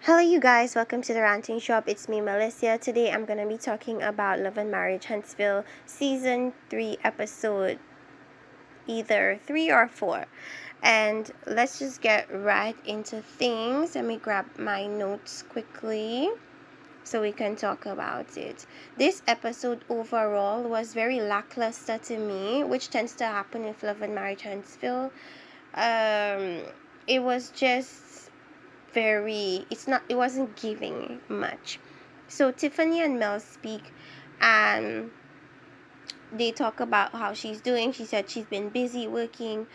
Hello you guys, welcome to the Ranting Shop. It's me, Melissa. Today I'm going to be talking about Love and Marriage Huntsville Season 3 episode either 3 or 4. And let's just get right into things. Let me grab my notes quickly so we can talk about it. This episode overall was very lackluster to me, which tends to happen with Love and Marriage Huntsville. It was just it wasn't giving much. So Tiffany and Mel speak, and they talk about how she's doing. She said she's been busy working.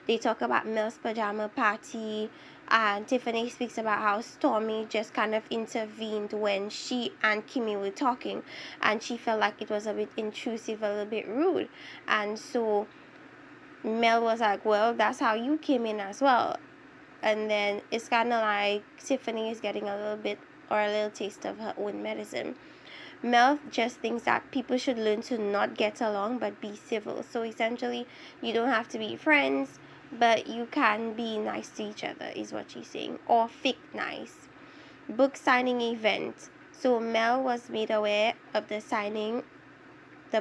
They talk about Mel's pajama party, and Tiffany speaks about how Stomy just kind of intervened when she and Kimi were talking, and she felt like it was a bit intrusive, a little bit rude. And so Mel was like, well, that's how you came in as well. And then it's kind of like Tiffany is getting a little taste of her own medicine. Mel just thinks that people should learn to not get along but be civil. So essentially, you don't have to be friends, but you can be nice to each other, is what she's saying, or fake nice. Book signing event. So Mel was made aware of the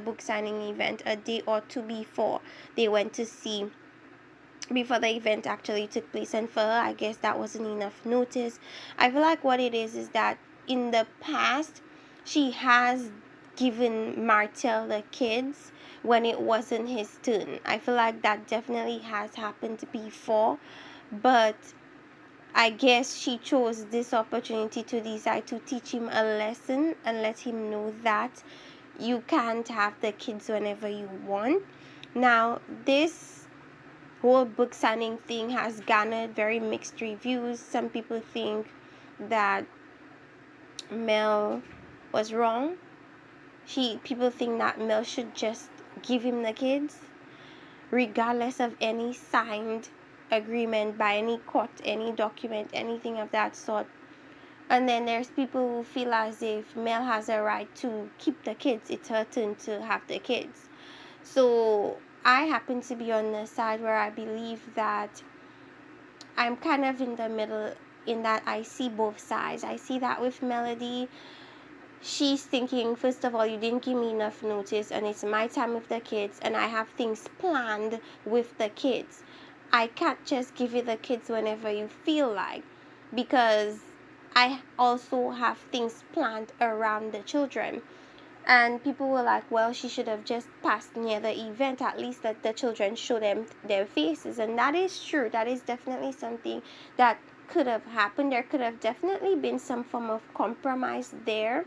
book signing event a day or two before they went to see before the event actually took place, and for her I guess that wasn't enough notice. I feel like what it is that in the past she has given Martel the kids when it wasn't his turn. I feel like that definitely has happened before, but I guess she chose this opportunity to decide to teach him a lesson and let him know that you can't have the kids whenever you want. Now this whole book signing thing has garnered very mixed reviews. Some people think that Mel was wrong. People think that Mel should just give him the kids, regardless of any signed agreement by any court, any document, anything of that sort. And then there's people who feel as if Mel has a right to keep the kids. It's her turn to have the kids. So I happen to be on the side where I believe that I'm kind of in the middle, in that I see both sides. I see that with Melody, she's thinking, first of all, you didn't give me enough notice and it's my time with the kids and I have things planned with the kids. I can't just give you the kids whenever you feel like, because I also have things planned around the children. And people were like, well, she should have just passed near the event, at least let the children show them their faces. And that is true. That is definitely something that could have happened. There could have definitely been some form of compromise there.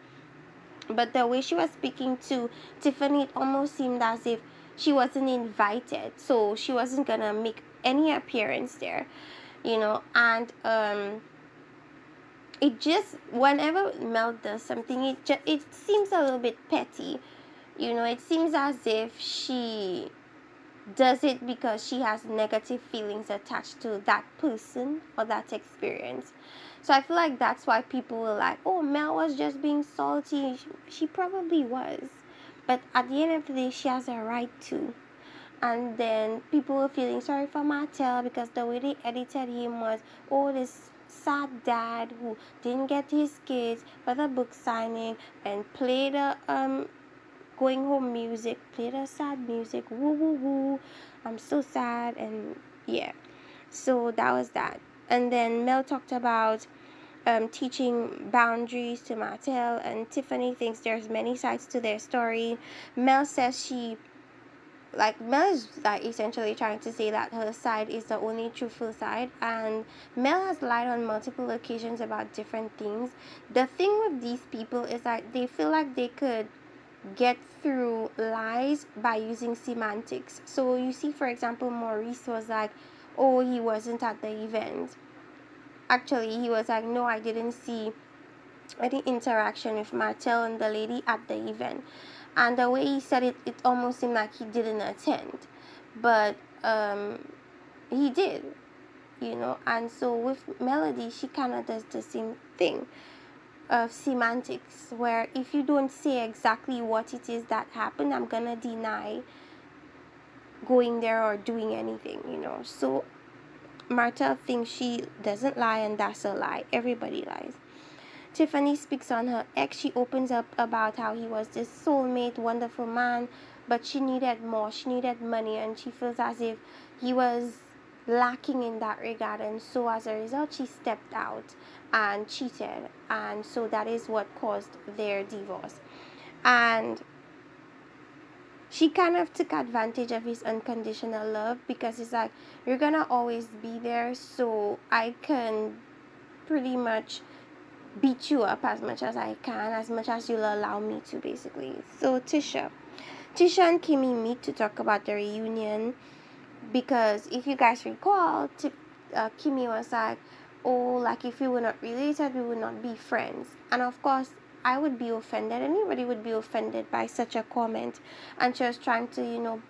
But the way she was speaking to Tiffany, it almost seemed as if she wasn't invited. So she wasn't going to make any appearance there, and it just, whenever Mel does something, it seems a little bit petty. It seems as if she does it because she has negative feelings attached to that person or that experience. So I feel like that's why people were like, oh, Mel was just being salty. She probably was. But at the end of the day, she has a right to. And then people were feeling sorry for Martel because the way they edited him was, oh, this sad dad who didn't get his kids for the book signing and played a going home music, played a sad music, woo woo woo, I'm so sad. And yeah, so that was that. And then Mel talked about teaching boundaries to Martel, and Tiffany thinks there's many sides to their story. Mel says Mel is essentially trying to say that her side is the only truthful side, and Mel has lied on multiple occasions about different things. The thing with these people is that they feel like they could get through lies by using semantics. So you see, for example, Maurice was like, oh, he wasn't at the event. Actually, he was like, no, I didn't see any interaction with Martel and the lady at the event. And the way he said it, it almost seemed like he didn't attend. But he did, And so with Melody, she kind of does the same thing of semantics, where if you don't say exactly what it is that happened, I'm going to deny going there or doing anything, So Martha thinks she doesn't lie, and that's a lie. Everybody lies. Tiffany speaks on her ex. She opens up about how he was this soulmate, wonderful man, but she needed more. She needed money, and she feels as if he was lacking in that regard. And so as a result, she stepped out and cheated. And so that is what caused their divorce. And she kind of took advantage of his unconditional love, because it's like, you're gonna always be there, so I can pretty much beat you up as much as I can, as much as you'll allow me to, basically. So Tisha and Kimi meet to talk about the reunion, because if you guys recall, Kimi was like, oh, like, if we were not related, we would not be friends. And of course, I would be offended. Anybody would be offended by such a comment. And she was trying to,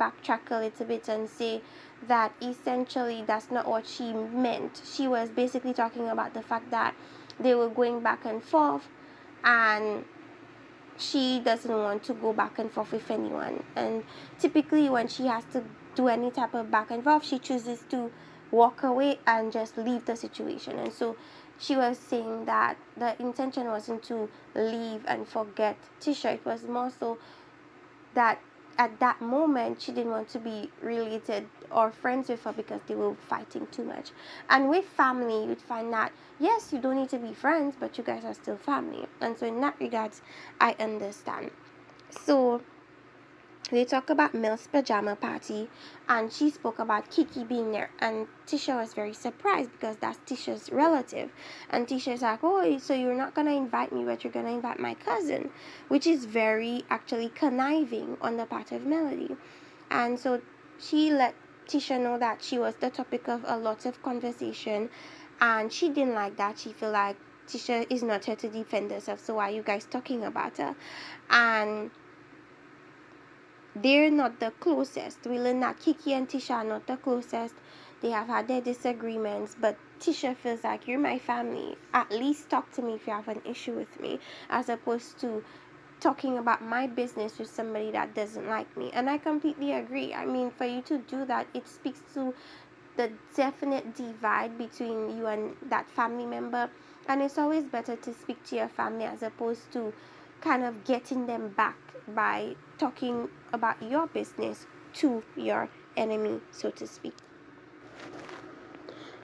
backtrack a little bit and say that essentially that's not what she meant. She was basically talking about the fact that they were going back and forth, and she doesn't want to go back and forth with anyone. And typically when she has to do any type of back and forth, she chooses to walk away and just leave the situation. And so she was saying that the intention wasn't to leave and forget Tisha. It was more so that at that moment she didn't want to be related or friends with her because they were fighting too much. And with family, you'd find that yes, you don't need to be friends, but you guys are still family. And so in that regards, I understand. So they talk about Mel's pajama party, and she spoke about Kiki being there, and Tisha was very surprised because that's Tisha's relative. And Tisha's like, oh, so you're not gonna invite me, but you're gonna invite my cousin, which is very actually conniving on the part of Melody. And so she let Tisha know that she was the topic of a lot of conversation, and she didn't like that. She felt like Tisha is not here to defend herself, so why are you guys talking about her? And they're not the closest. We learn that Kiki and Tisha are not the closest. They have had their disagreements, but Tisha feels like, you're my family. At least talk to me if you have an issue with me, as opposed to talking about my business with somebody that doesn't like me. And I completely agree. I mean, for you to do that, it speaks to the definite divide between you and that family member. And it's always better to speak to your family as opposed to kind of getting them back by talking about your business to your enemy, so to speak.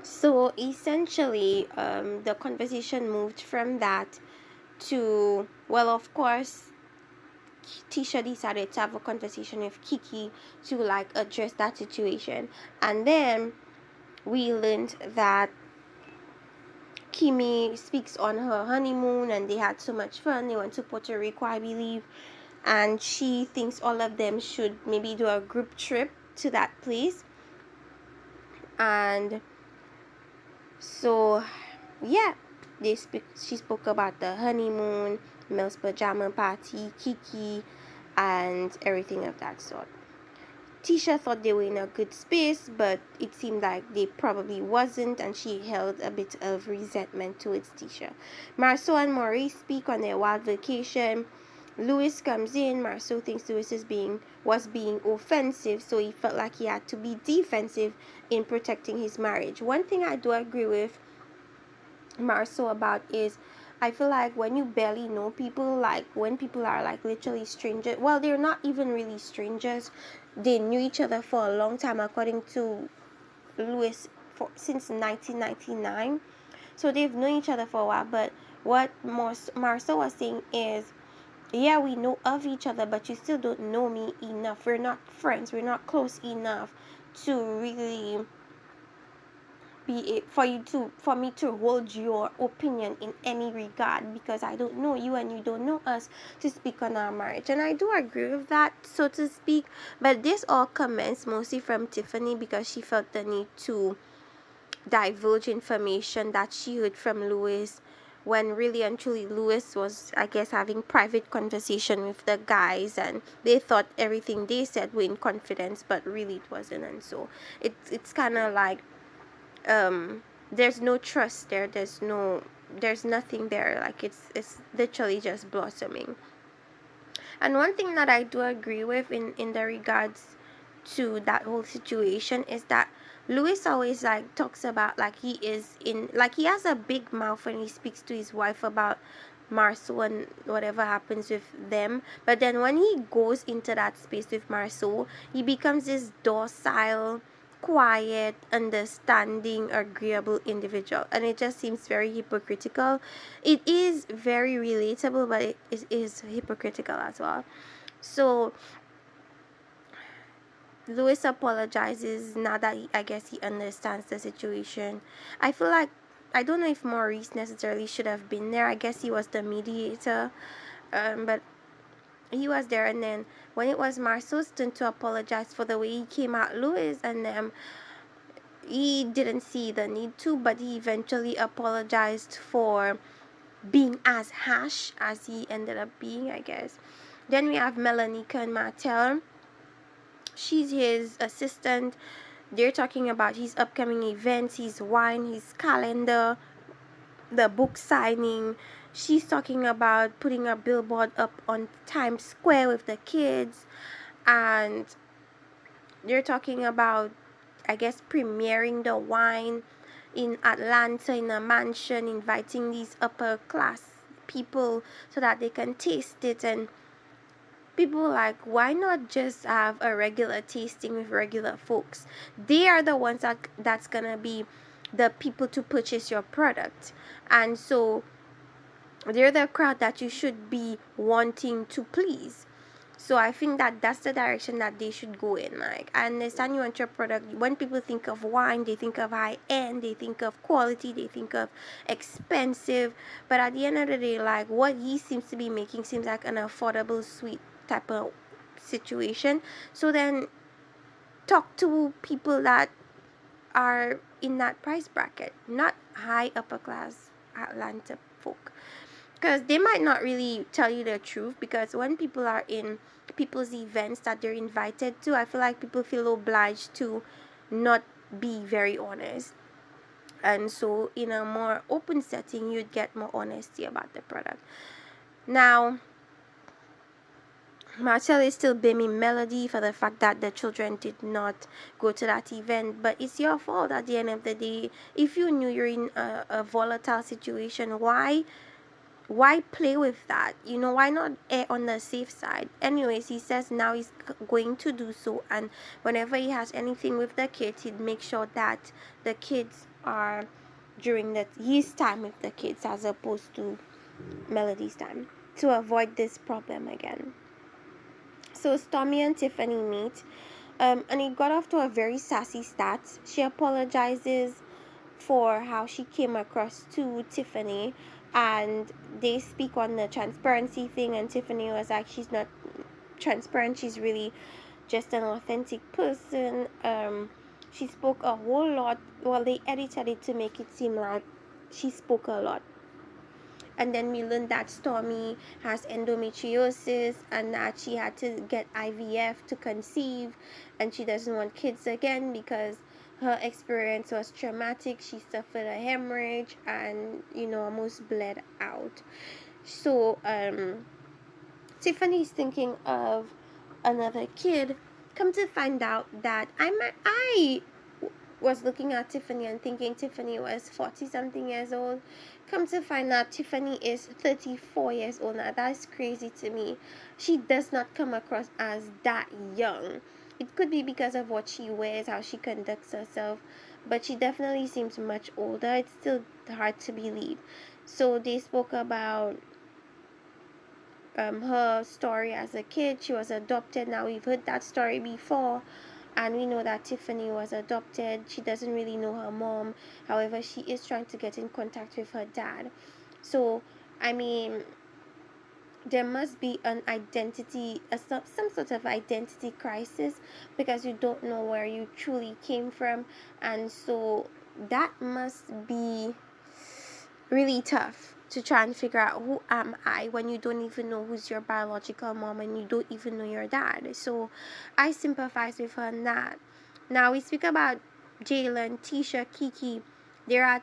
So essentially, the conversation moved from that to, well, of course, Tisha decided to have a conversation with Kiki to like address that situation. And then we learned that Kimi speaks on her honeymoon, and they had so much fun. They went to Puerto Rico, I believe, and she thinks all of them should maybe do a group trip to that place. And so yeah, she spoke about the honeymoon, Mel's pajama party, Kiki, and everything of that sort. Tisha thought they were in a good space, but it seemed like they probably wasn't, and she held a bit of resentment towards Tisha. Marceau and Maurice speak on their wild vacation. Louis comes in. Marceau thinks Louis was being offensive, so he felt like he had to be defensive in protecting his marriage. One thing I do agree with Marceau about is, I feel like when you barely know people, like when people are like literally strangers, well, they're not even really strangers. They knew each other for a long time, according to Louis, since 1999. So they've known each other for a while. But what Marceau was saying is, yeah, we know of each other, but you still don't know me enough. We're not friends. We're not close enough to really for me to hold your opinion in any regard, because I don't know you and you don't know us to speak on our marriage. And I do agree with that, so to speak. But this all commenced mostly from Tiffany, because she felt the need to divulge information that she heard from Louis, when really and truly Louis was, I guess, having private conversation with the guys, and they thought everything they said were in confidence, but really it wasn't. And so it's kind of like, there's no trust there, there's nothing there. Like it's literally just blossoming. And one thing that I do agree with in the regards to that whole situation is that Louis always like talks about like he is in, like he has a big mouth when he speaks to his wife about Marceau and whatever happens with them. But then when he goes into that space with Marceau, he becomes this docile, quiet, understanding, agreeable individual, and it just seems very hypocritical. It is very relatable, but it is hypocritical as well. So Louis apologizes now that I guess he understands the situation. I feel like, I don't know if Maurice necessarily should have been there. I guess he was the mediator, but he was there. And then when it was Marceau's turn to apologize for the way he came at Louis and he didn't see the need to, but he eventually apologized for being as harsh as he ended up being, I guess. Then we have Melanie and Martel. She's his assistant. They're talking about his upcoming events, his wine, his calendar, the book signing. She's talking about putting a billboard up on Times Square with the kids. And they're talking about, I guess, premiering the wine in Atlanta in a mansion, inviting these upper class people so that they can taste it. And people like, why not just have a regular tasting with regular folks? They are the ones that's gonna be the people to purchase your product, and so they're the crowd that you should be wanting to please. So I think that that's the direction that they should go in. Like, I understand you want your product. When people think of wine, they think of high end, they think of quality, they think of expensive. But at the end of the day, like, what he seems to be making seems like an affordable, sweet type of situation. So then talk to people that are in that price bracket, not high upper class Atlanta folk, because they might not really tell you the truth. Because when people are in people's events that they're invited to, I feel like people feel obliged to not be very honest. And so in a more open setting, you'd get more honesty about the product. Now Marcel is still blaming Melody for the fact that the children did not go to that event, but it's your fault at the end of the day. If you knew you're in a volatile situation, why play with that? You know, why not err on the safe side? Anyways, he says now he's going to do so, and whenever he has anything with the kids, he'd make sure that the kids are during his time with the kids as opposed to Melody's time, to avoid this problem again. So Stomy and Tiffany meet, and it got off to a very sassy start. She apologizes for how she came across to Tiffany, and they speak on the transparency thing, and Tiffany was like, she's not transparent, she's really just an authentic person. She spoke a whole lot. Well, they edited it to make it seem like she spoke a lot. And then we learned that Stormy has endometriosis and that she had to get IVF to conceive, and she doesn't want kids again because her experience was traumatic. She suffered a hemorrhage and, almost bled out. So Tiffany's thinking of another kid. Come to find out that I was looking at Tiffany and thinking Tiffany was 40 something years old. Come to find out Tiffany is 34 years old now. That's crazy to me. She does not come across as that young. It could be because of what she wears, how she conducts herself, but she definitely seems much older. It's still hard to believe. So they spoke about her story as a kid. She was adopted. Now we've heard that story before, and we know that Tiffany was adopted. She doesn't really know her mom. However, she is trying to get in contact with her dad. So, I mean, there must be an identity, some sort of identity crisis, because you don't know where you truly came from. And so that must be really tough to try and figure out who am I when you don't even know who's your biological mom and you don't even know your dad. So I sympathize with her on that. Now we speak about Jalen, Tisha, Kiki. They're at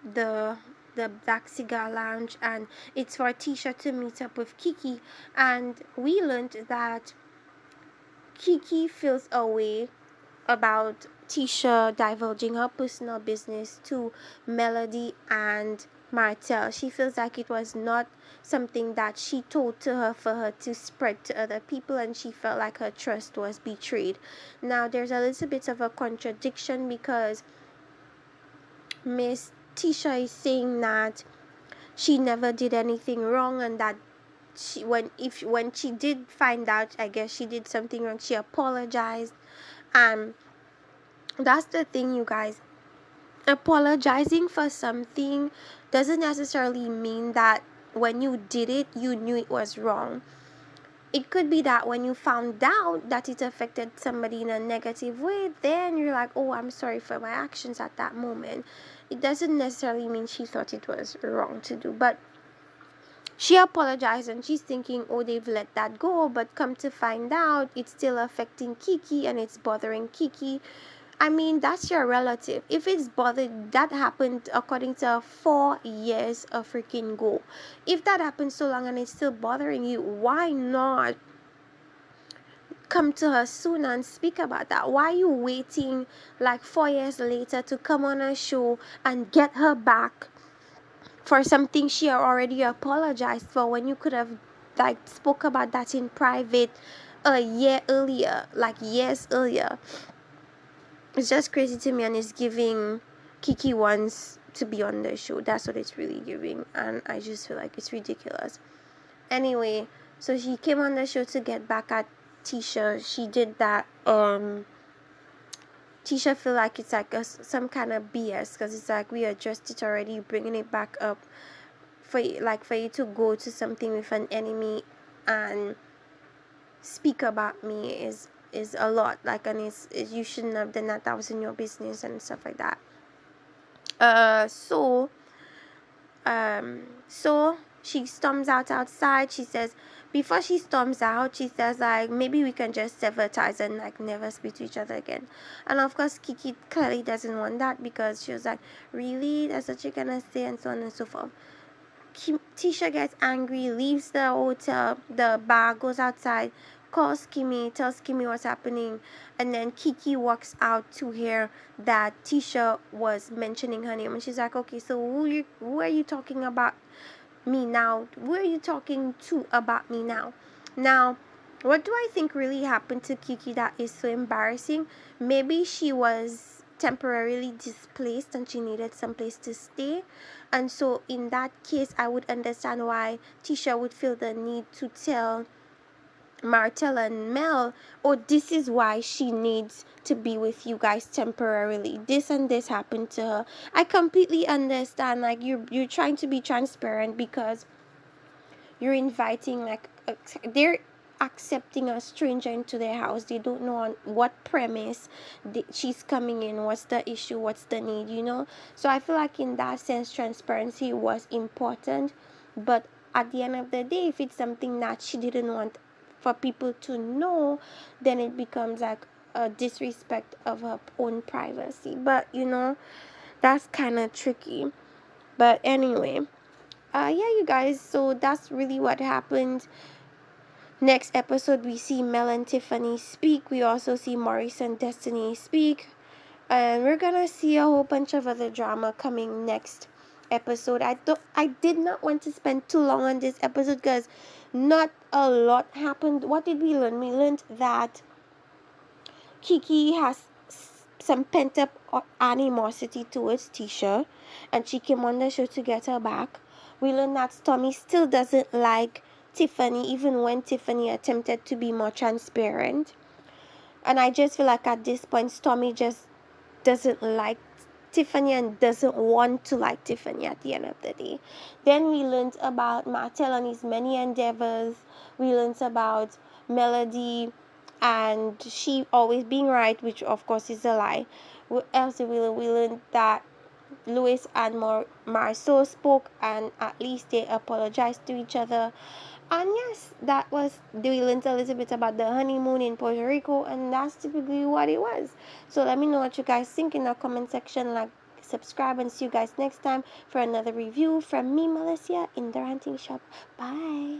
the Black Cigar Lounge, and it's for Tisha to meet up with Kiki, and we learned that Kiki feels a way about Tisha divulging her personal business to Melody and Martell. She feels like it was not something that she told to her for her to spread to other people, and she felt like her trust was betrayed. Now there's a little bit of a contradiction because Miss Tisha is saying that she never did anything wrong, and that when she did find out, I guess she did something wrong, she apologized. And that's the thing, you guys. Apologizing for something doesn't necessarily mean that when you did it, you knew it was wrong. It could be that when you found out that it affected somebody in a negative way, then you're like, oh, I'm sorry for my actions at that moment. It doesn't necessarily mean she thought it was wrong to do. But she apologized and she's thinking, oh, they've let that go. But come to find out, it's still affecting Kiki and it's bothering Kiki. I mean, that's your relative. If it's bothered, that happened according to 4 years of freaking go. If that happened so long and it's still bothering you, why not come to her soon and speak about that? Why are you waiting like 4 years later to come on a show and get her back for something she already apologized for, when you could have like spoke about that in private a year earlier, like years earlier? It's just crazy to me, and it's giving Kiki wants to be on the show. That's what it's really giving, and I just feel like it's ridiculous. Anyway, so she came on the show to get back at Tisha. She did that. Tisha feel like it's like some kind of BS, because it's like, we addressed it already, bringing it back up for you to go to something with an enemy and speak about me is a lot, like, and it's you shouldn't have done that was in your business and stuff like that. So she storms outside. She says, before she storms out, she says like, maybe we can just sever ties and like never speak to each other again. And of course Kiki clearly doesn't want that, because she was like, really, that's what you're gonna say, and so on and so forth. Tisha gets angry, leaves the hotel, the bar, goes outside, calls Kimi, tells Kimi what's happening, and then Kiki walks out to hear that Tisha was mentioning her name, and she's like, okay, so who are you talking about me now? Who are you talking to about me now? Now, what do I think really happened to Kiki that is so embarrassing? Maybe she was temporarily displaced and she needed some place to stay, and so in that case I would understand why Tisha would feel the need to tell Martell and Mel, oh, this is why she needs to be with you guys temporarily. This and this happened to her. I completely understand. Like, you're trying to be transparent because you're inviting they're accepting a stranger into their house. They don't know on what premise she's coming in, what's the issue, what's the need, so I feel like in that sense transparency was important. But at the end of the day, if it's something that she didn't want for people to know, then it becomes like a disrespect of her own privacy. But that's kind of tricky. But anyway, yeah, you guys, so that's really what happened. Next episode, we see Mel and Tiffany speak. We also see Maurice and Destiny speak. And we're gonna see a whole bunch of other drama coming next episode. I did not want to spend too long on this episode because not a lot happened. What did we learn? We learned that Kiki has some pent up animosity towards Tisha, and she came on the show to get her back. We learned that Stomy still doesn't like Tiffany, even when Tiffany attempted to be more transparent. And I just feel like at this point, Stomy just doesn't like Tiffany and doesn't want to like Tiffany at the end of the day. Then we learned about Martell and his many endeavors. We learned about Melody and she always being right, which of course is a lie. What else did we learn? We learned that Louis and Marceau spoke, and at least they apologized to each other. And yes, we learned a little bit about the honeymoon in Puerto Rico, and that's typically what it was. So let me know what you guys think in the comment section. Like, subscribe, and see you guys next time for another review from me, Melissa, in the Ranting Shop. Bye.